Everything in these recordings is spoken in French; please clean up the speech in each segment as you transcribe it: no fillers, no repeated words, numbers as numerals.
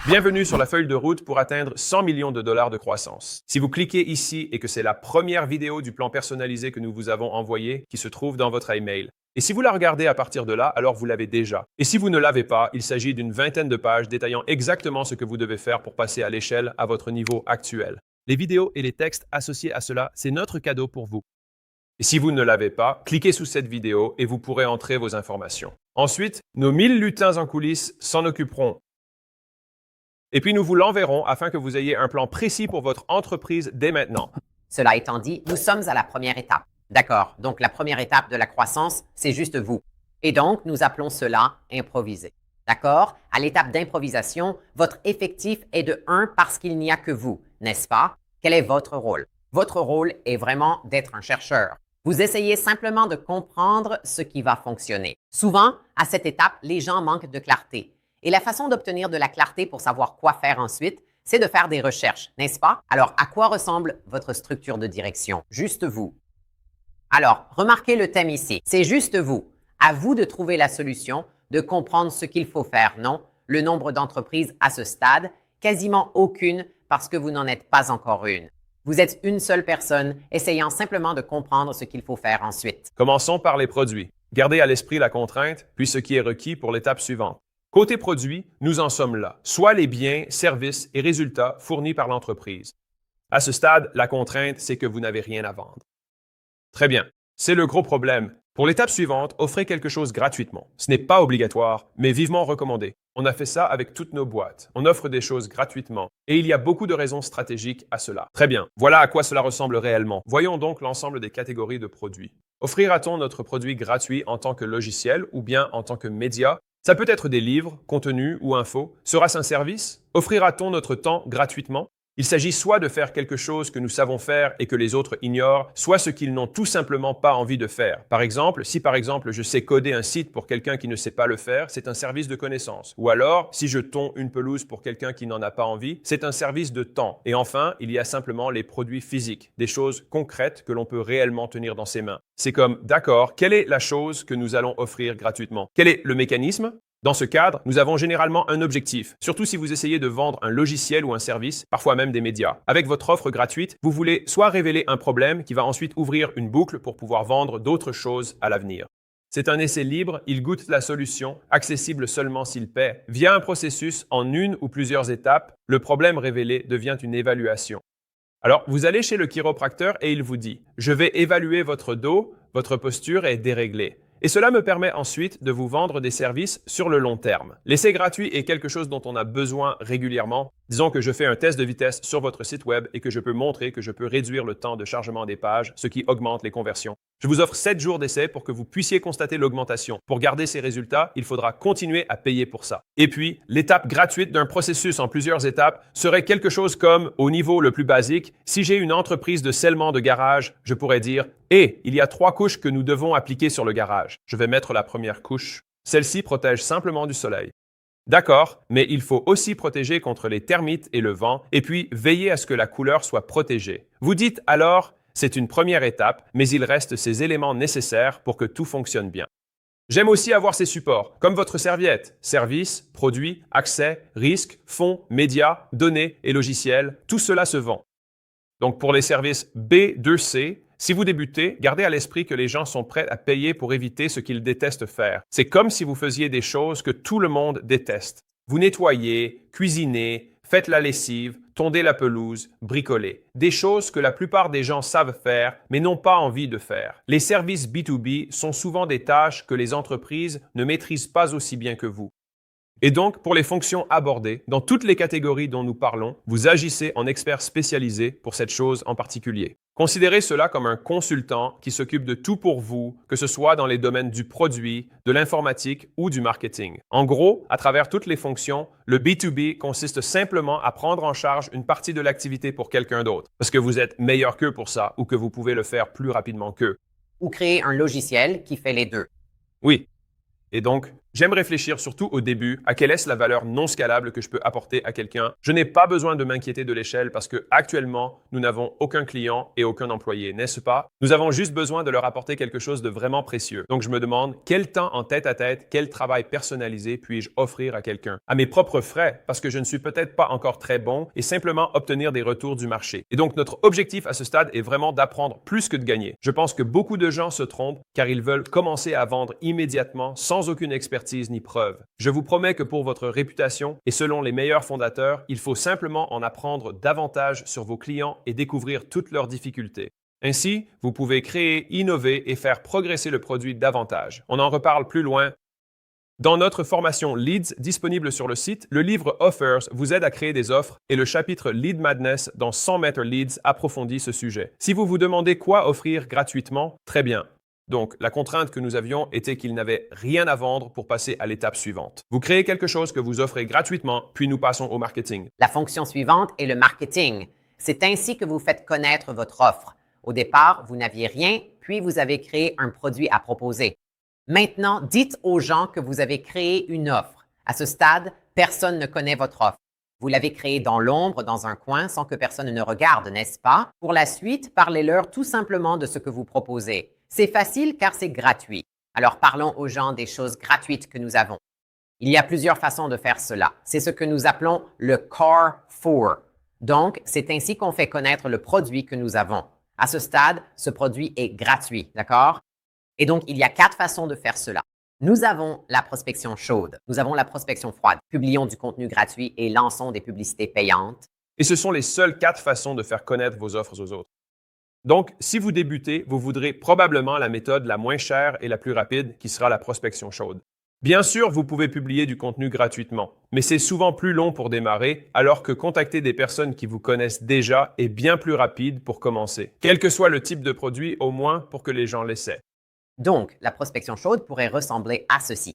Bienvenue sur la feuille de route pour atteindre 100 millions de dollars de croissance. Si vous cliquez ici et que c'est la première vidéo du plan personnalisé que nous vous avons envoyé qui se trouve dans votre email, et si vous la regardez à partir de là, alors vous l'avez déjà. Et si vous ne l'avez pas, il s'agit d'une vingtaine de pages détaillant exactement ce que vous devez faire pour passer à l'échelle à votre niveau actuel. Les vidéos et les textes associés à cela, c'est notre cadeau pour vous. Et si vous ne l'avez pas, cliquez sous cette vidéo et vous pourrez entrer vos informations. Ensuite, nos 1000 lutins en coulisses s'en occuperont. Et puis nous vous l'enverrons afin que vous ayez un plan précis pour votre entreprise dès maintenant. Cela étant dit, nous sommes à la première étape. D'accord, donc la première étape de la croissance, c'est juste vous. Et donc, nous appelons cela improviser. D'accord? À l'étape d'improvisation, votre effectif est de 1 parce qu'il n'y a que vous, n'est-ce pas? Quel est votre rôle? Votre rôle est vraiment d'être un chercheur. Vous essayez simplement de comprendre ce qui va fonctionner. Souvent, à cette étape, les gens manquent de clarté. Et la façon d'obtenir de la clarté pour savoir quoi faire ensuite, c'est de faire des recherches, n'est-ce pas? Alors, à quoi ressemble votre structure de direction? Juste vous. Alors, remarquez le thème ici. C'est juste vous. À vous de trouver la solution, de comprendre ce qu'il faut faire, non? Le nombre d'entreprises à ce stade, quasiment aucune parce que vous n'en êtes pas encore une. Vous êtes une seule personne essayant simplement de comprendre ce qu'il faut faire ensuite. Commençons par les produits. Gardez à l'esprit la contrainte, puis ce qui est requis pour l'étape suivante. Côté produit, nous en sommes là, soit les biens, services et résultats fournis par l'entreprise. À ce stade, la contrainte, c'est que vous n'avez rien à vendre. Très bien, c'est le gros problème. Pour l'étape suivante, offrez quelque chose gratuitement. Ce n'est pas obligatoire, mais vivement recommandé. On a fait ça avec toutes nos boîtes. On offre des choses gratuitement. Et il y a beaucoup de raisons stratégiques à cela. Très bien, voilà à quoi cela ressemble réellement. Voyons donc l'ensemble des catégories de produits. Offrira-t-on notre produit gratuit en tant que logiciel ou bien en tant que média? Ça peut être des livres, contenus ou infos. Sera-ce un service? Offrira-t-on notre temps gratuitement? Il s'agit soit de faire quelque chose que nous savons faire et que les autres ignorent, soit ce qu'ils n'ont tout simplement pas envie de faire. Par exemple, si je sais coder un site pour quelqu'un qui ne sait pas le faire, c'est un service de connaissance. Ou alors, si je tonds une pelouse pour quelqu'un qui n'en a pas envie, c'est un service de temps. Et enfin, il y a simplement les produits physiques, des choses concrètes que l'on peut réellement tenir dans ses mains. C'est comme, d'accord, quelle est la chose que nous allons offrir gratuitement? Quel est le mécanisme? Dans ce cadre, nous avons généralement un objectif, surtout si vous essayez de vendre un logiciel ou un service, parfois même des médias. Avec votre offre gratuite, vous voulez soit révéler un problème qui va ensuite ouvrir une boucle pour pouvoir vendre d'autres choses à l'avenir. C'est un essai libre, il goûte la solution, accessible seulement s'il paie. Via un processus en une ou plusieurs étapes, le problème révélé devient une évaluation. Alors, vous allez chez le chiropracteur et il vous dit « Je vais évaluer votre dos, votre posture est déréglée ». Et cela me permet ensuite de vous vendre des services sur le long terme. L'essai gratuit est quelque chose dont on a besoin régulièrement. Disons que je fais un test de vitesse sur votre site web et que je peux montrer que je peux réduire le temps de chargement des pages, ce qui augmente les conversions. Je vous offre 7 jours d'essai pour que vous puissiez constater l'augmentation. Pour garder ces résultats, il faudra continuer à payer pour ça. Et puis, l'étape gratuite d'un processus en plusieurs étapes serait quelque chose comme, au niveau le plus basique, si j'ai une entreprise de scellement de garage, je pourrais dire « Et il y a 3 couches que nous devons appliquer sur le garage. Je vais mettre la première couche. Celle-ci protège simplement du soleil. D'accord, mais il faut aussi protéger contre les termites et le vent, et puis veiller à ce que la couleur soit protégée. Vous dites alors, c'est une première étape, mais il reste ces éléments nécessaires pour que tout fonctionne bien. J'aime aussi avoir ces supports, comme votre serviette, services, produits, accès, risques, fonds, médias, données et logiciels, tout cela se vend. Donc pour les services B2C, si vous débutez, gardez à l'esprit que les gens sont prêts à payer pour éviter ce qu'ils détestent faire. C'est comme si vous faisiez des choses que tout le monde déteste. Vous nettoyez, cuisinez, faites la lessive, tondez la pelouse, bricolez. Des choses que la plupart des gens savent faire, mais n'ont pas envie de faire. Les services B2B sont souvent des tâches que les entreprises ne maîtrisent pas aussi bien que vous. Et donc, pour les fonctions abordées, dans toutes les catégories dont nous parlons, vous agissez en expert spécialisé pour cette chose en particulier. Considérez cela comme un consultant qui s'occupe de tout pour vous, que ce soit dans les domaines du produit, de l'informatique ou du marketing. En gros, à travers toutes les fonctions, le B2B consiste simplement à prendre en charge une partie de l'activité pour quelqu'un d'autre, parce que vous êtes meilleur qu'eux pour ça ou que vous pouvez le faire plus rapidement qu'eux. Ou créer un logiciel qui fait les deux. Oui. Et donc, J'aime réfléchir surtout au début à quelle est la valeur non scalable que je peux apporter à quelqu'un. Je n'ai pas besoin de m'inquiéter de l'échelle parce que actuellement, nous n'avons aucun client et aucun employé, n'est-ce pas? Nous avons juste besoin de leur apporter quelque chose de vraiment précieux. Donc je me demande quel temps en tête-à-tête, quel travail personnalisé puis-je offrir à quelqu'un? À mes propres frais parce que je ne suis peut-être pas encore très bon et simplement obtenir des retours du marché. Et donc notre objectif à ce stade est vraiment d'apprendre plus que de gagner. Je pense que beaucoup de gens se trompent car ils veulent commencer à vendre immédiatement sans aucune expertise ni preuve. Je vous promets que pour votre réputation et selon les meilleurs fondateurs, il faut simplement en apprendre davantage sur vos clients et découvrir toutes leurs difficultés. Ainsi, vous pouvez créer, innover et faire progresser le produit davantage. On en reparle plus loin. Dans notre formation Leads disponible sur le site, le livre Offers vous aide à créer des offres et le chapitre Lead Madness dans 100 mètres Leads approfondit ce sujet. Si vous vous demandez quoi offrir gratuitement, très bien. Donc, la contrainte que nous avions était qu'il n'avait rien à vendre pour passer à l'étape suivante. Vous créez quelque chose que vous offrez gratuitement, puis nous passons au marketing. La fonction suivante est le marketing. C'est ainsi que vous faites connaître votre offre. Au départ, vous n'aviez rien, puis vous avez créé un produit à proposer. Maintenant, dites aux gens que vous avez créé une offre. À ce stade, personne ne connaît votre offre. Vous l'avez créée dans l'ombre, dans un coin, sans que personne ne regarde, n'est-ce pas? Pour la suite, parlez-leur tout simplement de ce que vous proposez. C'est facile car c'est gratuit. Alors parlons aux gens des choses gratuites que nous avons. Il y a plusieurs façons de faire cela. C'est ce que nous appelons le Carrefour. Donc, c'est ainsi qu'on fait connaître le produit que nous avons. À ce stade, ce produit est gratuit, d'accord? Et donc, il y a 4 façons de faire cela. Nous avons la prospection chaude. Nous avons la prospection froide. Publions du contenu gratuit et lançons des publicités payantes. Et ce sont les seules 4 façons de faire connaître vos offres aux autres. Donc, si vous débutez, vous voudrez probablement la méthode la moins chère et la plus rapide, qui sera la prospection chaude. Bien sûr, vous pouvez publier du contenu gratuitement, mais c'est souvent plus long pour démarrer, alors que contacter des personnes qui vous connaissent déjà est bien plus rapide pour commencer, quel que soit le type de produit, au moins pour que les gens l'essaient. Donc, la prospection chaude pourrait ressembler à ceci.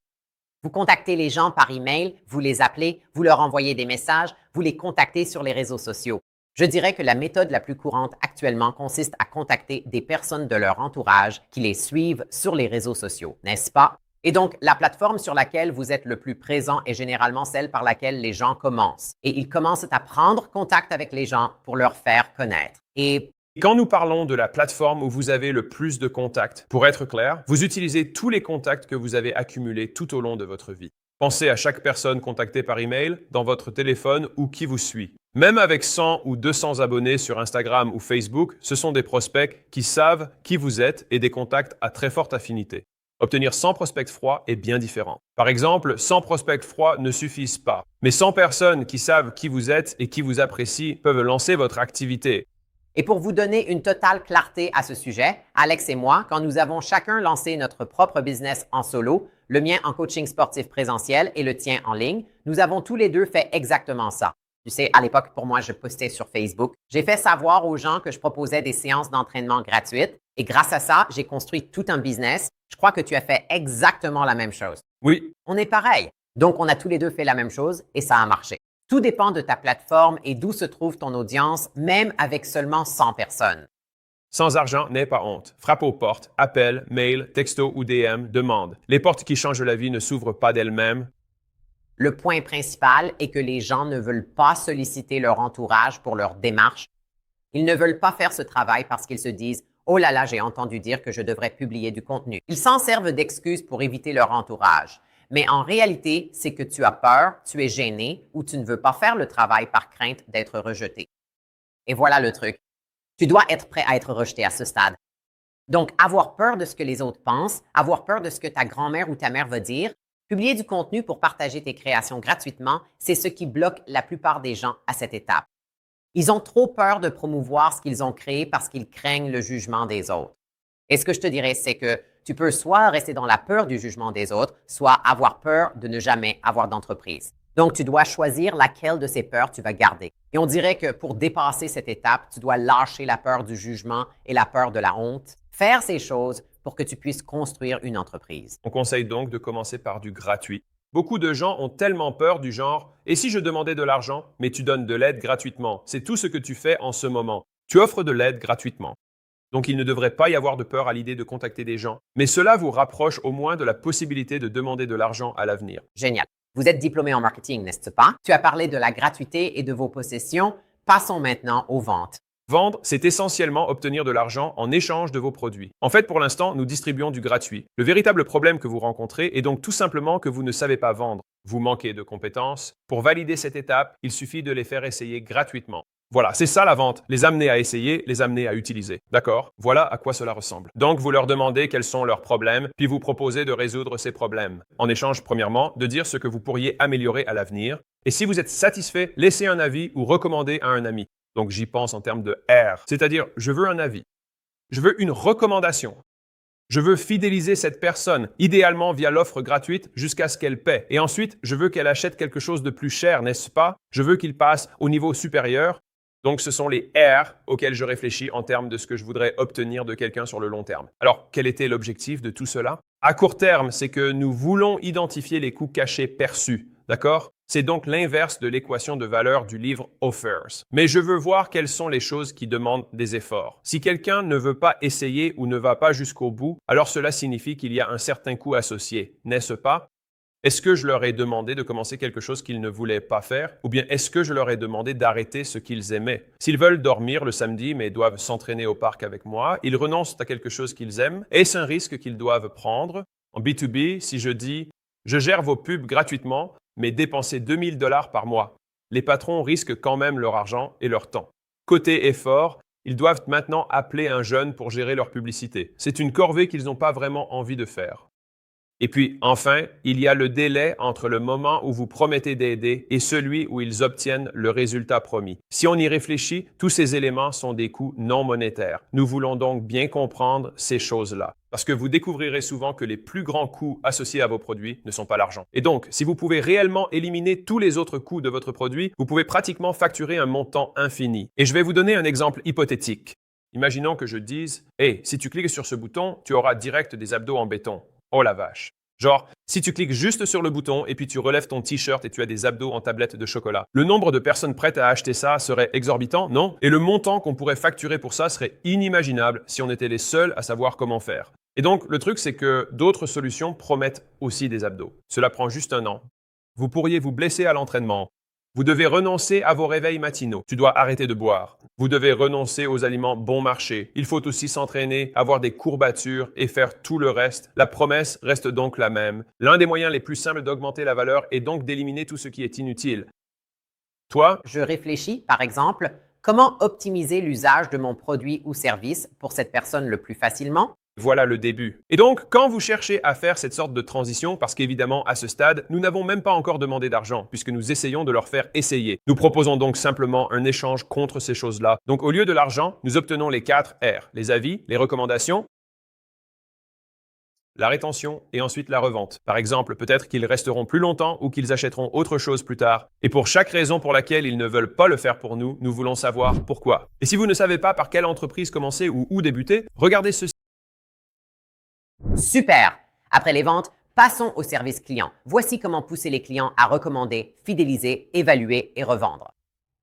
Vous contactez les gens par email, vous les appelez, vous leur envoyez des messages, vous les contactez sur les réseaux sociaux. Je dirais que la méthode la plus courante actuellement consiste à contacter des personnes de leur entourage qui les suivent sur les réseaux sociaux, n'est-ce pas? Et donc, la plateforme sur laquelle vous êtes le plus présent est généralement celle par laquelle les gens commencent. Et ils commencent à prendre contact avec les gens pour leur faire connaître. Et quand nous parlons de la plateforme où vous avez le plus de contacts, pour être clair, vous utilisez tous les contacts que vous avez accumulés tout au long de votre vie. Pensez à chaque personne contactée par email, dans votre téléphone ou qui vous suit. Même avec 100 ou 200 abonnés sur Instagram ou Facebook, ce sont des prospects qui savent qui vous êtes et des contacts à très forte affinité. Obtenir 100 prospects froids est bien différent. Par exemple, 100 prospects froids ne suffisent pas, mais 100 personnes qui savent qui vous êtes et qui vous apprécient peuvent lancer votre activité. Et pour vous donner une totale clarté à ce sujet, Alex et moi, quand nous avons chacun lancé notre propre business en solo, le mien en coaching sportif présentiel et le tien en ligne, nous avons tous les deux fait exactement ça. Tu sais, à l'époque, pour moi, je postais sur Facebook. J'ai fait savoir aux gens que je proposais des séances d'entraînement gratuites et grâce à ça, j'ai construit tout un business. Je crois que tu as fait exactement la même chose. Oui. On est pareil. Donc, on a tous les deux fait la même chose et ça a marché. Tout dépend de ta plateforme et d'où se trouve ton audience, même avec seulement 100 personnes. Sans argent, n'aie pas honte. Frappe aux portes, appel, mail, texto ou DM, demande. Les portes qui changent la vie ne s'ouvrent pas d'elles-mêmes. Le point principal est que les gens ne veulent pas solliciter leur entourage pour leur démarche. Ils ne veulent pas faire ce travail parce qu'ils se disent « Oh là là, j'ai entendu dire que je devrais publier du contenu ». Ils s'en servent d'excuses pour éviter leur entourage. Mais en réalité, c'est que tu as peur, tu es gêné ou tu ne veux pas faire le travail par crainte d'être rejeté. Et voilà le truc. Tu dois être prêt à être rejeté à ce stade. Donc, avoir peur de ce que les autres pensent, avoir peur de ce que ta grand-mère ou ta mère va dire, publier du contenu pour partager tes créations gratuitement, c'est ce qui bloque la plupart des gens à cette étape. Ils ont trop peur de promouvoir ce qu'ils ont créé parce qu'ils craignent le jugement des autres. Et ce que je te dirais, c'est que tu peux soit rester dans la peur du jugement des autres, soit avoir peur de ne jamais avoir d'entreprise. Donc, tu dois choisir laquelle de ces peurs tu vas garder. Et on dirait que pour dépasser cette étape, tu dois lâcher la peur du jugement et la peur de la honte, faire ces choses pour que tu puisses construire une entreprise. On conseille donc de commencer par du gratuit. Beaucoup de gens ont tellement peur du genre « Et si je demandais de l'argent, mais tu donnes de l'aide gratuitement? C'est tout ce que tu fais en ce moment. Tu offres de l'aide gratuitement. » Donc il ne devrait pas y avoir de peur à l'idée de contacter des gens. Mais cela vous rapproche au moins de la possibilité de demander de l'argent à l'avenir. Génial. Vous êtes diplômé en marketing, n'est-ce pas? Tu as parlé de la gratuité et de vos possessions. Passons maintenant aux ventes. Vendre, c'est essentiellement obtenir de l'argent en échange de vos produits. En fait, pour l'instant, nous distribuons du gratuit. Le véritable problème que vous rencontrez est donc tout simplement que vous ne savez pas vendre. Vous manquez de compétences. Pour valider cette étape, il suffit de les faire essayer gratuitement. Voilà, c'est ça la vente, les amener à essayer, les amener à utiliser. D'accord? Voilà à quoi cela ressemble. Donc, vous leur demandez quels sont leurs problèmes, puis vous proposez de résoudre ces problèmes. En échange, premièrement, de dire ce que vous pourriez améliorer à l'avenir. Et si vous êtes satisfait, laissez un avis ou recommandez à un ami. Donc, j'y pense en termes de R, c'est-à-dire je veux un avis. Je veux une recommandation. Je veux fidéliser cette personne, idéalement via l'offre gratuite jusqu'à ce qu'elle paie. Et ensuite, je veux qu'elle achète quelque chose de plus cher, n'est-ce pas? Je veux qu'il passe au niveau supérieur. Donc, ce sont les R auxquels je réfléchis en termes de ce que je voudrais obtenir de quelqu'un sur le long terme. Alors, quel était l'objectif de tout cela? À court terme, c'est que nous voulons identifier les coûts cachés perçus. D'accord? C'est donc l'inverse de l'équation de valeur du livre Offers. Mais je veux voir quelles sont les choses qui demandent des efforts. Si quelqu'un ne veut pas essayer ou ne va pas jusqu'au bout, alors cela signifie qu'il y a un certain coût associé, n'est-ce pas? Est-ce que je leur ai demandé de commencer quelque chose qu'ils ne voulaient pas faire? Ou bien est-ce que je leur ai demandé d'arrêter ce qu'ils aimaient? S'ils veulent dormir le samedi mais doivent s'entraîner au parc avec moi, ils renoncent à quelque chose qu'ils aiment. Est-ce un risque qu'ils doivent prendre? En B2B, si je dis « je gère vos pubs gratuitement, mais dépensez 2000 $ par mois », les patrons risquent quand même leur argent et leur temps. Côté effort, ils doivent maintenant appeler un jeune pour gérer leur publicité. C'est une corvée qu'ils n'ont pas vraiment envie de faire. Et puis, enfin, il y a le délai entre le moment où vous promettez d'aider et celui où ils obtiennent le résultat promis. Si on y réfléchit, tous ces éléments sont des coûts non monétaires. Nous voulons donc bien comprendre ces choses-là. Parce que vous découvrirez souvent que les plus grands coûts associés à vos produits ne sont pas l'argent. Et donc, si vous pouvez réellement éliminer tous les autres coûts de votre produit, vous pouvez pratiquement facturer un montant infini. Et je vais vous donner un exemple hypothétique. Imaginons que je dise « Hey, si tu cliques sur ce bouton, tu auras direct des abdos en béton. » Oh la vache! Genre, si tu cliques juste sur le bouton et puis tu relèves ton t-shirt et tu as des abdos en tablette de chocolat, le nombre de personnes prêtes à acheter ça serait exorbitant, non? Et le montant qu'on pourrait facturer pour ça serait inimaginable si on était les seuls à savoir comment faire. Et donc, le truc, c'est que d'autres solutions promettent aussi des abdos. Cela prend juste 1 an. Vous pourriez vous blesser à l'entraînement. Vous devez renoncer à vos réveils matinaux. Tu dois arrêter de boire. Vous devez renoncer aux aliments bon marché. Il faut aussi s'entraîner, avoir des courbatures et faire tout le reste. La promesse reste donc la même. L'un des moyens les plus simples d'augmenter la valeur est donc d'éliminer tout ce qui est inutile. Toi? Je réfléchis, par exemple, comment optimiser l'usage de mon produit ou service pour cette personne le plus facilement? Voilà le début. Et donc, quand vous cherchez à faire cette sorte de transition, parce qu'évidemment, à ce stade, nous n'avons même pas encore demandé d'argent, puisque nous essayons de leur faire essayer. Nous proposons donc simplement un échange contre ces choses-là. Donc, au lieu de l'argent, nous obtenons les 4 R, les avis, les recommandations, la rétention et ensuite la revente. Par exemple, peut-être qu'ils resteront plus longtemps ou qu'ils achèteront autre chose plus tard. Et pour chaque raison pour laquelle ils ne veulent pas le faire pour nous, nous voulons savoir pourquoi. Et si vous ne savez pas par quelle entreprise commencer ou où débuter, regardez ceci. Super! Après les ventes, passons au service client. Voici comment pousser les clients à recommander, fidéliser, évaluer et revendre.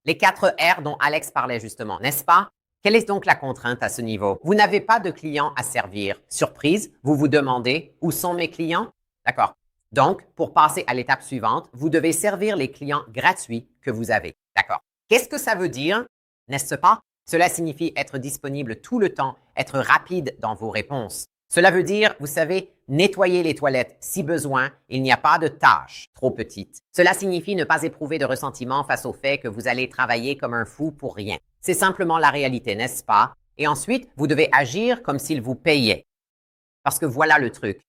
Les 4 R dont Alex parlait justement, n'est-ce pas? Quelle est donc la contrainte à ce niveau? Vous n'avez pas de clients à servir. Surprise, vous vous demandez où sont mes clients? D'accord. Donc, pour passer à l'étape suivante, vous devez servir les clients gratuits que vous avez. D'accord. Qu'est-ce que ça veut dire? N'est-ce pas? Cela signifie être disponible tout le temps, être rapide dans vos réponses. Cela veut dire, vous savez, nettoyer les toilettes si besoin, il n'y a pas de tâche trop petite. Cela signifie ne pas éprouver de ressentiment face au fait que vous allez travailler comme un fou pour rien. C'est simplement la réalité, n'est-ce pas? Et ensuite, vous devez agir comme s'ils vous payaient. Parce que voilà le truc.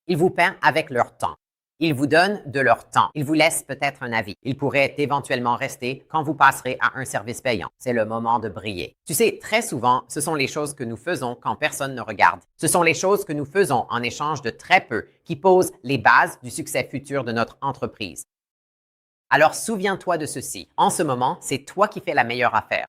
Ils vous paient avec leur temps. Ils vous donnent de leur temps. Ils vous laissent peut-être un avis. Ils pourraient éventuellement rester quand vous passerez à un service payant. C'est le moment de briller. Tu sais, très souvent, ce sont les choses que nous faisons quand personne ne regarde. Ce sont les choses que nous faisons en échange de très peu qui posent les bases du succès futur de notre entreprise. Alors, souviens-toi de ceci. En ce moment, c'est toi qui fais la meilleure affaire.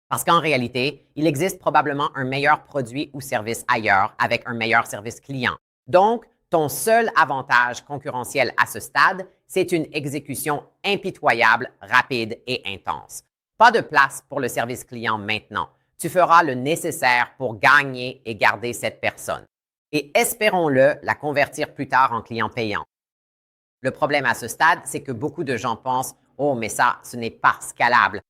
Parce qu'en réalité, il existe probablement un meilleur produit ou service ailleurs avec un meilleur service client. Donc, ton seul avantage concurrentiel à ce stade, c'est une exécution impitoyable, rapide et intense. Pas de place pour le service client maintenant. tu feras le nécessaire pour gagner et garder cette personne. Et espérons-le, la convertir plus tard en client payant. Le problème à ce stade, c'est que beaucoup de gens pensent « Oh, mais ça, ce n'est pas scalable ».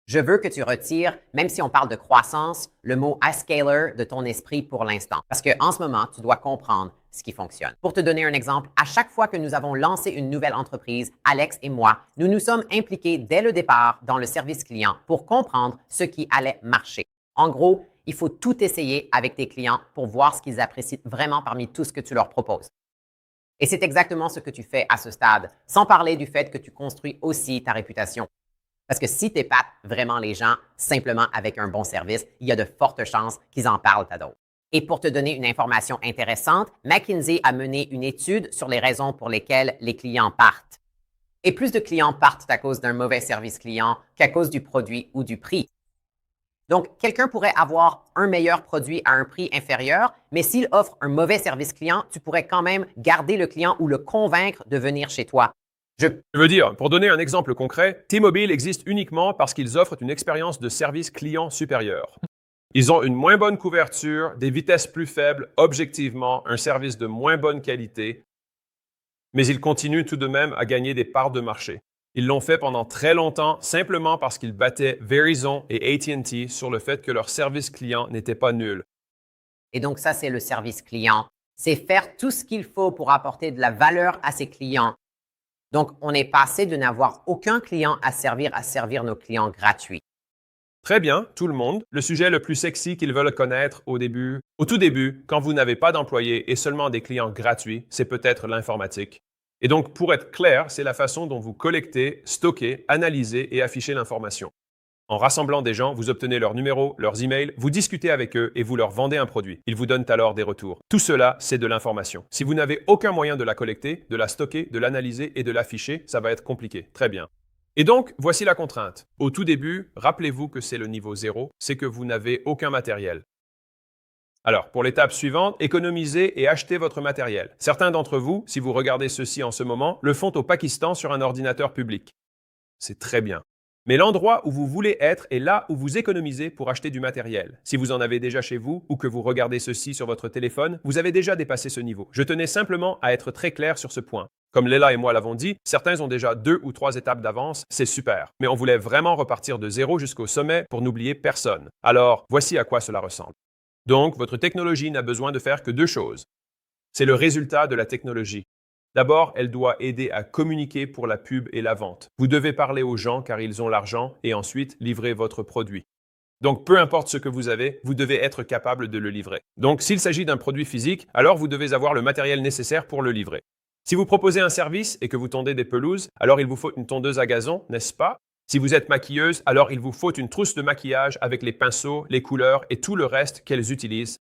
Je veux que tu retires, même si on parle de croissance, le mot « scaler » de ton esprit pour l'instant. Parce qu'en ce moment, tu dois comprendre ce qui fonctionne. Pour te donner un exemple, à chaque fois que nous avons lancé une nouvelle entreprise, Alex et moi, nous nous sommes impliqués dès le départ dans le service client pour comprendre ce qui allait marcher. En gros, il faut tout essayer avec tes clients pour voir ce qu'ils apprécient vraiment parmi tout ce que tu leur proposes. Et c'est exactement ce que tu fais à ce stade, sans parler du fait que tu construis aussi ta réputation. Parce que si tu épates vraiment les gens simplement avec un bon service, il y a de fortes chances qu'ils en parlent à d'autres. Et pour te donner une information intéressante, McKinsey a mené une étude sur les raisons pour lesquelles les clients partent. Et plus de clients partent à cause d'un mauvais service client qu'à cause du produit ou du prix. Donc, quelqu'un pourrait avoir un meilleur produit à un prix inférieur, mais s'il offre un mauvais service client, tu pourrais quand même garder le client ou le convaincre de venir chez toi. Je veux dire, pour donner un exemple concret, T-Mobile existe uniquement parce qu'ils offrent une expérience de service client supérieure. Ils ont une moins bonne couverture, des vitesses plus faibles, objectivement, un service de moins bonne qualité, mais ils continuent tout de même à gagner des parts de marché. Ils l'ont fait pendant très longtemps simplement parce qu'ils battaient Verizon et AT&T sur le fait que leur service client n'était pas nul. Et donc ça, c'est le service client. C'est faire tout ce qu'il faut pour apporter de la valeur à ses clients. Donc, on est passé de n'avoir aucun client à servir nos clients gratuits. Très bien, tout le monde. Le sujet le plus sexy qu'ils veulent connaître au tout début, quand vous n'avez pas d'employés et seulement des clients gratuits, c'est peut-être l'informatique. Et donc, pour être clair, c'est la façon dont vous collectez, stockez, analysez et affichez l'information. En rassemblant des gens, vous obtenez leurs numéros, leurs emails, vous discutez avec eux et vous leur vendez un produit. Ils vous donnent alors des retours. Tout cela, c'est de l'information. Si vous n'avez aucun moyen de la collecter, de la stocker, de l'analyser et de l'afficher, ça va être compliqué. Très bien. Et donc, voici la contrainte. Au tout début, rappelez-vous que c'est le niveau 0, c'est que vous n'avez aucun matériel. Alors, pour l'étape suivante, économisez et achetez votre matériel. Certains d'entre vous, si vous regardez ceci en ce moment, le font au Pakistan sur un ordinateur public. C'est très bien. Mais l'endroit où vous voulez être est là où vous économisez pour acheter du matériel. Si vous en avez déjà chez vous ou que vous regardez ceci sur votre téléphone, vous avez déjà dépassé ce niveau. Je tenais simplement à être très clair sur ce point. Comme Léla et moi l'avons dit, certains ont déjà 2 ou 3 étapes d'avance, c'est super. Mais on voulait vraiment repartir de 0 jusqu'au sommet pour n'oublier personne. Alors, voici à quoi cela ressemble. Donc, votre technologie n'a besoin de faire que 2 choses. C'est le résultat de la technologie. D'abord, elle doit aider à communiquer pour la pub et la vente. Vous devez parler aux gens car ils ont l'argent et ensuite livrer votre produit. Donc, peu importe ce que vous avez, vous devez être capable de le livrer. Donc, s'il s'agit d'un produit physique, alors vous devez avoir le matériel nécessaire pour le livrer. Si vous proposez un service et que vous tondez des pelouses, alors il vous faut une tondeuse à gazon, n'est-ce pas? Si vous êtes maquilleuse, alors il vous faut une trousse de maquillage avec les pinceaux, les couleurs et tout le reste qu'elles utilisent.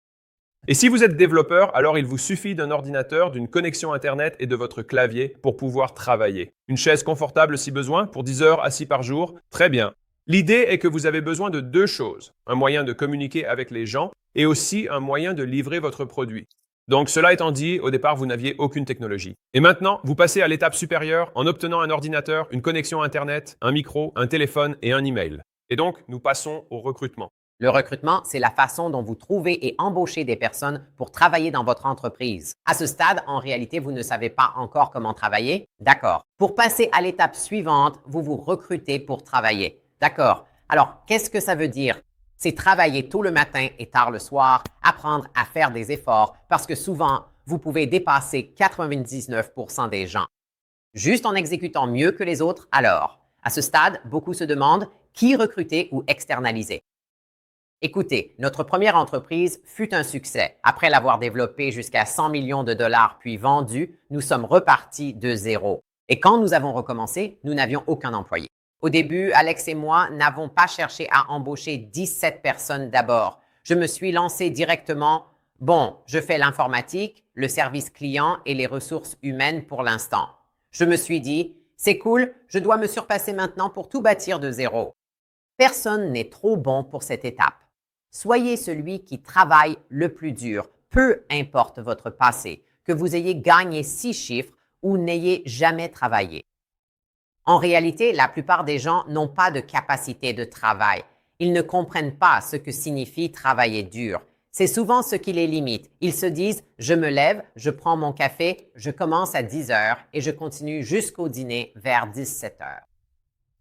Et si vous êtes développeur, alors il vous suffit d'un ordinateur, d'une connexion Internet et de votre clavier pour pouvoir travailler. Une chaise confortable si besoin, pour 10 heures assis par jour, très bien. L'idée est que vous avez besoin de 2 choses, un moyen de communiquer avec les gens et aussi un moyen de livrer votre produit. Donc cela étant dit, au départ, vous n'aviez aucune technologie. Et maintenant, vous passez à l'étape supérieure en obtenant un ordinateur, une connexion Internet, un micro, un téléphone et un email. Et donc, nous passons au recrutement. Le recrutement, c'est la façon dont vous trouvez et embauchez des personnes pour travailler dans votre entreprise. À ce stade, en réalité, vous ne savez pas encore comment travailler. D'accord. Pour passer à l'étape suivante, vous vous recrutez pour travailler. D'accord. Alors, qu'est-ce que ça veut dire? C'est travailler tôt le matin et tard le soir, apprendre à faire des efforts parce que souvent, vous pouvez dépasser 99% des gens. Juste en exécutant mieux que les autres, alors. À ce stade, beaucoup se demandent qui recruter ou externaliser. Écoutez, notre première entreprise fut un succès. Après l'avoir développée jusqu'à 100 millions de dollars puis vendue, nous sommes repartis de 0. Et quand nous avons recommencé, nous n'avions aucun employé. Au début, Alex et moi n'avons pas cherché à embaucher 17 personnes d'abord. Je me suis lancé directement, je fais l'informatique, le service client et les ressources humaines pour l'instant. Je me suis dit, c'est cool, je dois me surpasser maintenant pour tout bâtir de 0. Personne n'est trop bon pour cette étape. Soyez celui qui travaille le plus dur, peu importe votre passé, que vous ayez gagné 6 chiffres ou n'ayez jamais travaillé. En réalité, la plupart des gens n'ont pas de capacité de travail. Ils ne comprennent pas ce que signifie travailler dur. C'est souvent ce qui les limite. Ils se disent « je me lève, je prends mon café, je commence à 10 heures et je continue jusqu'au dîner vers 17 heures. »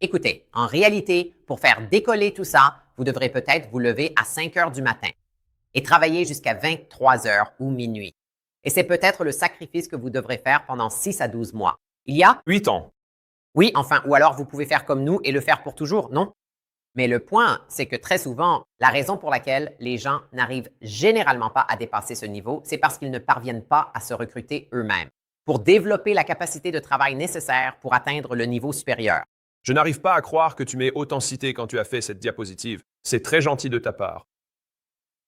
Écoutez, en réalité, pour faire décoller tout ça, vous devrez peut-être vous lever à 5 heures du matin et travailler jusqu'à 23 heures ou minuit. Et c'est peut-être le sacrifice que vous devrez faire pendant 6 à 12 mois. Il y a 8 ans. Oui, enfin, ou alors vous pouvez faire comme nous et le faire pour toujours, non? Mais le point, c'est que très souvent, la raison pour laquelle les gens n'arrivent généralement pas à dépasser ce niveau, c'est parce qu'ils ne parviennent pas à se recruter eux-mêmes pour développer la capacité de travail nécessaire pour atteindre le niveau supérieur. Je n'arrive pas à croire que tu m'aies autant cité quand tu as fait cette diapositive. C'est très gentil de ta part.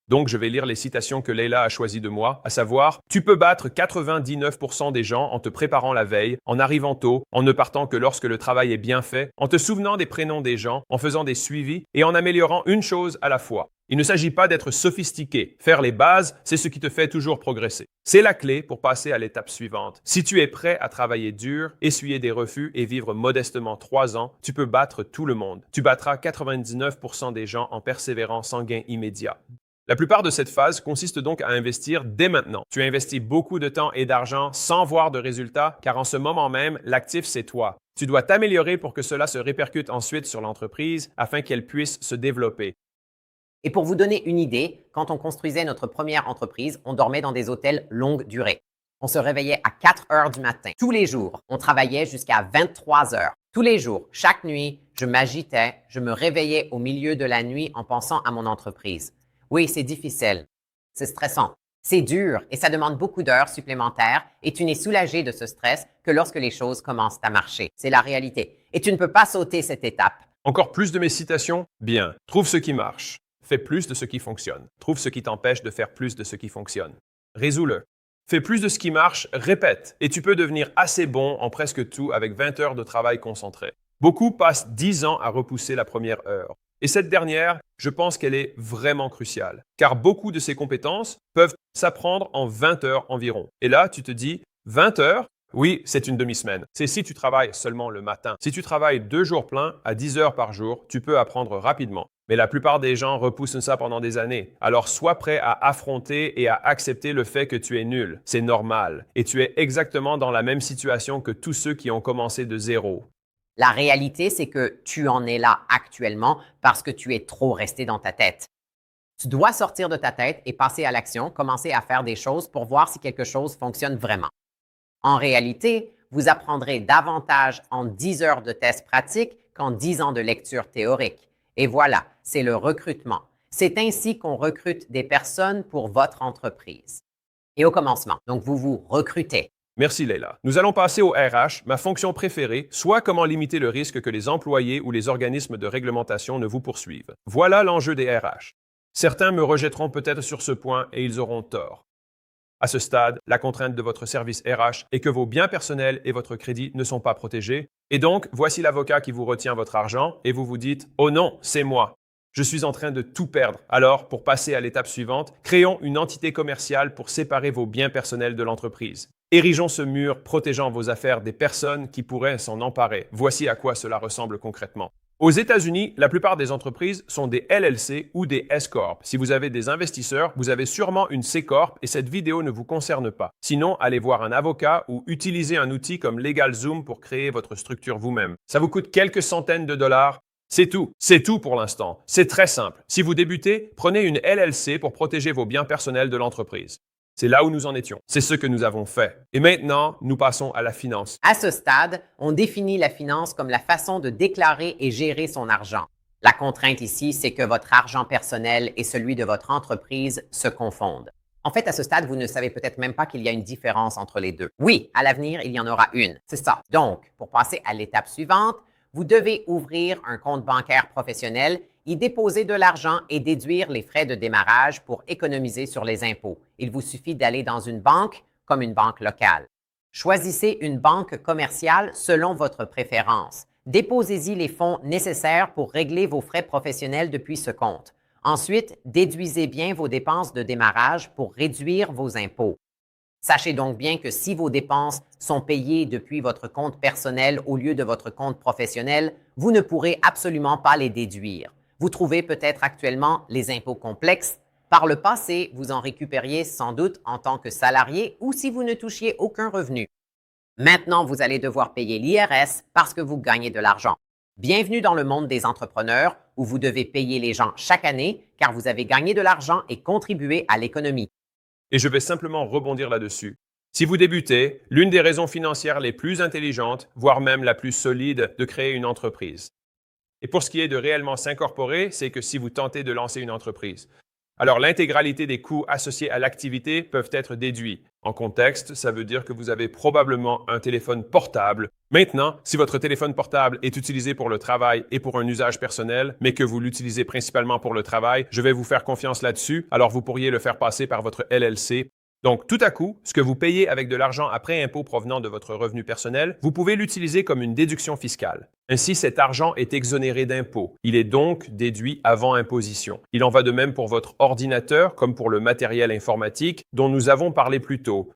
Donc, je vais lire les citations que Leila a choisies de moi, à savoir « Tu peux battre 99% des gens en te préparant la veille, en arrivant tôt, en ne partant que lorsque le travail est bien fait, en te souvenant des prénoms des gens, en faisant des suivis et en améliorant une chose à la fois. Il ne s'agit pas d'être sophistiqué. Faire les bases, c'est ce qui te fait toujours progresser. C'est la clé pour passer à l'étape suivante. Si tu es prêt à travailler dur, essuyer des refus et vivre modestement 3 ans, tu peux battre tout le monde. Tu battras 99% des gens en persévérant sans gain immédiat. » La plupart de cette phase consiste donc à investir dès maintenant. Tu investis beaucoup de temps et d'argent sans voir de résultats, car en ce moment même, l'actif, c'est toi. Tu dois t'améliorer pour que cela se répercute ensuite sur l'entreprise afin qu'elle puisse se développer. Et pour vous donner une idée, quand on construisait notre première entreprise, on dormait dans des hôtels longue durée. On se réveillait à 4 heures du matin. Tous les jours, on travaillait jusqu'à 23 heures. Tous les jours, chaque nuit, je m'agitais, je me réveillais au milieu de la nuit en pensant à mon entreprise. Oui, c'est difficile, c'est stressant, c'est dur et ça demande beaucoup d'heures supplémentaires et tu n'es soulagé de ce stress que lorsque les choses commencent à marcher. C'est la réalité. Et tu ne peux pas sauter cette étape. Encore plus de mes citations? Bien. Trouve ce qui marche. Fais plus de ce qui fonctionne. Trouve ce qui t'empêche de faire plus de ce qui fonctionne. Résous-le. Fais plus de ce qui marche, répète, et tu peux devenir assez bon en presque tout avec 20 heures de travail concentré. Beaucoup passent 10 ans à repousser la première heure. Et cette dernière, je pense qu'elle est vraiment cruciale, car beaucoup de ces compétences peuvent s'apprendre en 20 heures environ. Et là, tu te dis, 20 heures? Oui, c'est une demi-semaine. C'est si tu travailles seulement le matin. Si tu travailles 2 jours pleins à 10 heures par jour, tu peux apprendre rapidement. Mais la plupart des gens repoussent ça pendant des années. Alors sois prêt à affronter et à accepter le fait que tu es nul. C'est normal. Et tu es exactement dans la même situation que tous ceux qui ont commencé de zéro. La réalité, c'est que tu en es là actuellement parce que tu es trop resté dans ta tête. Tu dois sortir de ta tête et passer à l'action, commencer à faire des choses pour voir si quelque chose fonctionne vraiment. En réalité, vous apprendrez davantage en 10 heures de tests pratiques qu'en 10 ans de lecture théorique. Et voilà, c'est le recrutement. C'est ainsi qu'on recrute des personnes pour votre entreprise. Et au commencement, donc vous vous recrutez. Merci Leila. Nous allons passer au RH, ma fonction préférée, soit comment limiter le risque que les employés ou les organismes de réglementation ne vous poursuivent. Voilà l'enjeu des RH. Certains me rejetteront peut-être sur ce point et ils auront tort. À ce stade, la contrainte de votre service RH est que vos biens personnels et votre crédit ne sont pas protégés. Et donc, voici l'avocat qui vous retient votre argent et vous vous dites « Oh non, c'est moi ». Je suis en train de tout perdre. Alors, pour passer à l'étape suivante, créons une entité commerciale pour séparer vos biens personnels de l'entreprise. Érigeons ce mur protégeant vos affaires des personnes qui pourraient s'en emparer. Voici à quoi cela ressemble concrètement. Aux États-Unis, la plupart des entreprises sont des LLC ou des S-Corp. Si vous avez des investisseurs, vous avez sûrement une C-Corp et cette vidéo ne vous concerne pas. Sinon, allez voir un avocat ou utilisez un outil comme LegalZoom pour créer votre structure vous-même. Ça vous coûte quelques centaines de dollars. C'est tout. C'est tout pour l'instant. C'est très simple. Si vous débutez, prenez une LLC pour protéger vos biens personnels de l'entreprise. C'est là où nous en étions. C'est ce que nous avons fait. Et maintenant, nous passons à la finance. À ce stade, on définit la finance comme la façon de déclarer et gérer son argent. La contrainte ici, c'est que votre argent personnel et celui de votre entreprise se confondent. En fait, à ce stade, vous ne savez peut-être même pas qu'il y a une différence entre les deux. Oui, à l'avenir, il y en aura une. C'est ça. Donc, pour passer à l'étape suivante, vous devez ouvrir un compte bancaire professionnel, y déposer de l'argent et déduire les frais de démarrage pour économiser sur les impôts. Il vous suffit d'aller dans une banque comme une banque locale. Choisissez une banque commerciale selon votre préférence. Déposez-y les fonds nécessaires pour régler vos frais professionnels depuis ce compte. Ensuite, déduisez bien vos dépenses de démarrage pour réduire vos impôts. Sachez donc bien que si vos dépenses sont payées depuis votre compte personnel au lieu de votre compte professionnel, vous ne pourrez absolument pas les déduire. Vous trouvez peut-être actuellement les impôts complexes. Par le passé, vous en récupériez sans doute en tant que salarié ou si vous ne touchiez aucun revenu. Maintenant, vous allez devoir payer l'IRS parce que vous gagnez de l'argent. Bienvenue dans le monde des entrepreneurs où vous devez payer les gens chaque année car vous avez gagné de l'argent et contribué à l'économie. Et je vais simplement rebondir là-dessus. Si vous débutez, l'une des raisons financières les plus intelligentes, voire même la plus solide, de créer une entreprise. Et pour ce qui est de réellement s'incorporer, c'est que si vous tentez de lancer une entreprise. Alors, l'intégralité des coûts associés à l'activité peuvent être déduits. En contexte, ça veut dire que vous avez probablement un téléphone portable. Maintenant, si votre téléphone portable est utilisé pour le travail et pour un usage personnel, mais que vous l'utilisez principalement pour le travail, je vais vous faire confiance là-dessus, alors vous pourriez le faire passer par votre LLC. Donc, tout à coup, ce que vous payez avec de l'argent après impôt provenant de votre revenu personnel, vous pouvez l'utiliser comme une déduction fiscale. Ainsi, cet argent est exonéré d'impôt. Il est donc déduit avant imposition. Il en va de même pour votre ordinateur comme pour le matériel informatique dont nous avons parlé plus tôt.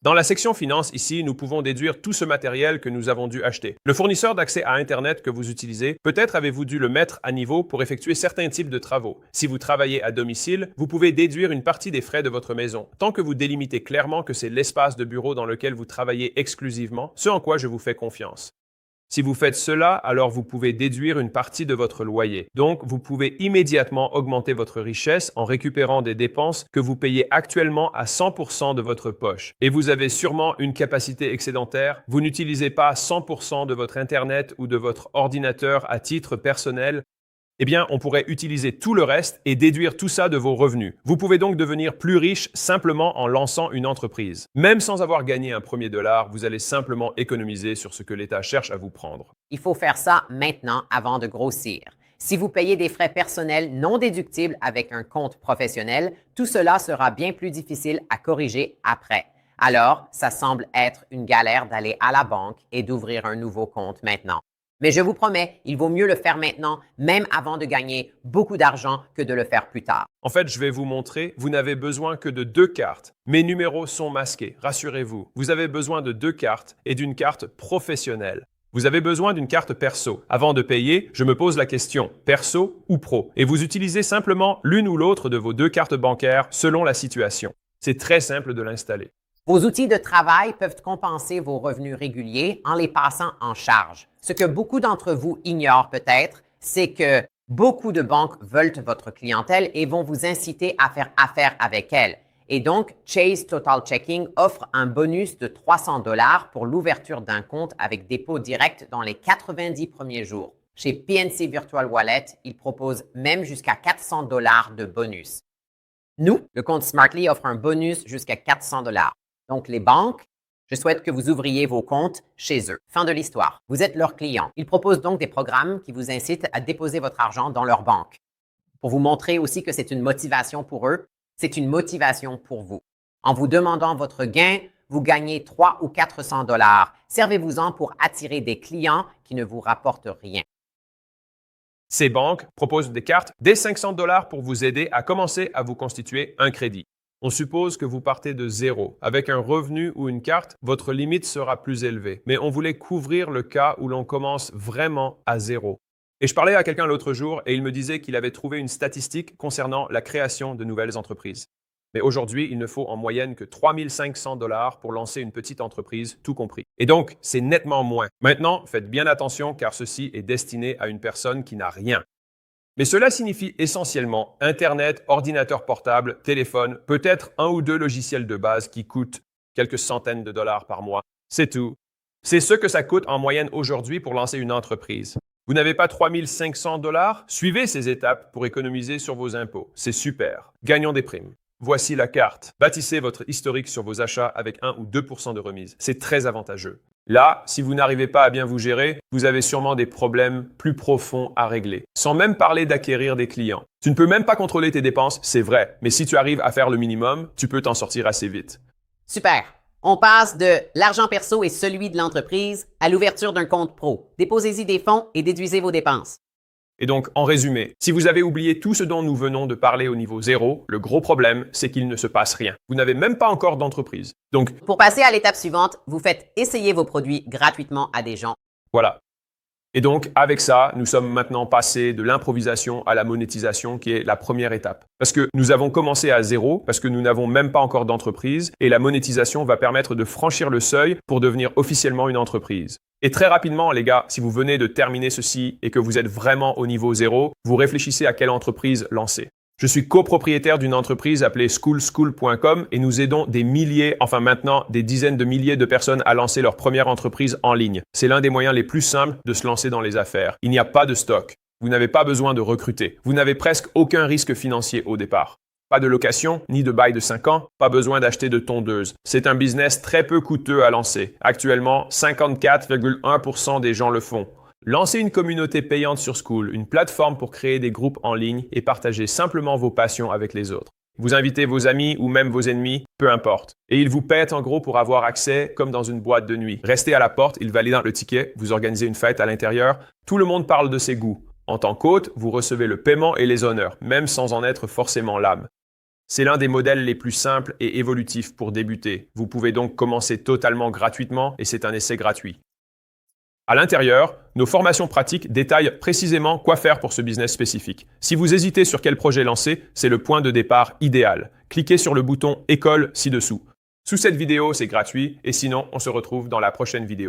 Dans la section Finances, ici, nous pouvons déduire tout ce matériel que nous avons dû acheter. Le fournisseur d'accès à Internet que vous utilisez, peut-être avez-vous dû le mettre à niveau pour effectuer certains types de travaux. Si vous travaillez à domicile, vous pouvez déduire une partie des frais de votre maison, tant que vous délimitez clairement que c'est l'espace de bureau dans lequel vous travaillez exclusivement, ce en quoi je vous fais confiance. Si vous faites cela, alors vous pouvez déduire une partie de votre loyer. Donc, vous pouvez immédiatement augmenter votre richesse en récupérant des dépenses que vous payez actuellement à 100% de votre poche. Et vous avez sûrement une capacité excédentaire. Vous n'utilisez pas 100% de votre Internet ou de votre ordinateur à titre personnel. Eh bien, on pourrait utiliser tout le reste et déduire tout ça de vos revenus. Vous pouvez donc devenir plus riche simplement en lançant une entreprise. Même sans avoir gagné un premier dollar, vous allez simplement économiser sur ce que l'État cherche à vous prendre. Il faut faire ça maintenant avant de grossir. Si vous payez des frais personnels non déductibles avec un compte professionnel, tout cela sera bien plus difficile à corriger après. Alors, ça semble être une galère d'aller à la banque et d'ouvrir un nouveau compte maintenant. Mais je vous promets, il vaut mieux le faire maintenant, même avant de gagner beaucoup d'argent, que de le faire plus tard. En fait, je vais vous montrer, vous n'avez besoin que de 2 cartes. Mes numéros sont masqués, rassurez-vous. Vous avez besoin de 2 cartes et d'une carte professionnelle. Vous avez besoin d'une carte perso. Avant de payer, je me pose la question, perso ou pro? Et vous utilisez simplement l'une ou l'autre de vos 2 cartes bancaires selon la situation. C'est très simple de l'installer. Vos outils de travail peuvent compenser vos revenus réguliers en les passant en charge. Ce que beaucoup d'entre vous ignorent peut-être, c'est que beaucoup de banques veulent votre clientèle et vont vous inciter à faire affaire avec elle. Et donc, Chase Total Checking offre un bonus de 300 $ pour l'ouverture d'un compte avec dépôt direct dans les 90 premiers jours. Chez PNC Virtual Wallet, ils proposent même jusqu'à 400 $ de bonus. Nous, le compte Smartly offre un bonus jusqu'à 400 $. Donc, les banques, je souhaite que vous ouvriez vos comptes chez eux. Fin de l'histoire. Vous êtes leurs clients. Ils proposent donc des programmes qui vous incitent à déposer votre argent dans leur banque. Pour vous montrer aussi que c'est une motivation pour eux, c'est une motivation pour vous. En vous demandant votre gain, vous gagnez 300 ou 400 $. Servez-vous-en pour attirer des clients qui ne vous rapportent rien. Ces banques proposent des cartes dès 500 $ pour vous aider à commencer à vous constituer un crédit. On suppose que vous partez de zéro. Avec un revenu ou une carte, votre limite sera plus élevée. Mais on voulait couvrir le cas où l'on commence vraiment à zéro. Et je parlais à quelqu'un l'autre jour et il me disait qu'il avait trouvé une statistique concernant la création de nouvelles entreprises. Mais aujourd'hui, il ne faut en moyenne que 3 500 $ pour lancer une petite entreprise, tout compris. Et donc, c'est nettement moins. Maintenant, faites bien attention car ceci est destiné à une personne qui n'a rien. Mais cela signifie essentiellement Internet, ordinateur portable, téléphone, peut-être 1 ou 2 logiciels de base qui coûtent quelques centaines de dollars par mois. C'est tout. C'est ce que ça coûte en moyenne aujourd'hui pour lancer une entreprise. Vous n'avez pas 3 500 $? Suivez ces étapes pour économiser sur vos impôts. C'est super. Gagnons des primes. Voici la carte. Bâtissez votre historique sur vos achats avec 1 ou 2% de remise. C'est très avantageux. Là, si vous n'arrivez pas à bien vous gérer, vous avez sûrement des problèmes plus profonds à régler. Sans même parler d'acquérir des clients. Tu ne peux même pas contrôler tes dépenses, c'est vrai. Mais si tu arrives à faire le minimum, tu peux t'en sortir assez vite. Super. On passe de l'argent perso et celui de l'entreprise à l'ouverture d'un compte pro. Déposez-y des fonds et déduisez vos dépenses. Et donc, en résumé, si vous avez oublié tout ce dont nous venons de parler au niveau 0, le gros problème, c'est qu'il ne se passe rien. Vous n'avez même pas encore d'entreprise. Donc, pour passer à l'étape suivante, vous faites essayer vos produits gratuitement à des gens. Voilà. Et donc, avec ça, nous sommes maintenant passés de l'improvisation à la monétisation, qui est la première étape. Parce que nous avons commencé à zéro, parce que nous n'avons même pas encore d'entreprise, et la monétisation va permettre de franchir le seuil pour devenir officiellement une entreprise. Et très rapidement, les gars, si vous venez de terminer ceci et que vous êtes vraiment au niveau zéro, vous réfléchissez à quelle entreprise lancer. Je suis copropriétaire d'une entreprise appelée schoolschool.com et nous aidons des milliers, enfin maintenant des dizaines de milliers de personnes à lancer leur première entreprise en ligne. C'est l'un des moyens les plus simples de se lancer dans les affaires. Il n'y a pas de stock. Vous n'avez pas besoin de recruter. Vous n'avez presque aucun risque financier au départ. Pas de location, ni de bail de 5 ans, pas besoin d'acheter de tondeuse. C'est un business très peu coûteux à lancer. Actuellement, 54,1% des gens le font. Lancez une communauté payante sur School, une plateforme pour créer des groupes en ligne et partager simplement vos passions avec les autres. Vous invitez vos amis ou même vos ennemis, peu importe. Et ils vous paient en gros pour avoir accès comme dans une boîte de nuit. Restez à la porte, ils valident le ticket, vous organisez une fête à l'intérieur. Tout le monde parle de ses goûts. En tant qu'hôte, vous recevez le paiement et les honneurs, même sans en être forcément l'âme. C'est l'un des modèles les plus simples et évolutifs pour débuter. Vous pouvez donc commencer totalement gratuitement et c'est un essai gratuit. À l'intérieur, nos formations pratiques détaillent précisément quoi faire pour ce business spécifique. Si vous hésitez sur quel projet lancer, c'est le point de départ idéal. Cliquez sur le bouton École ci-dessous. Sous cette vidéo, c'est gratuit et sinon, on se retrouve dans la prochaine vidéo.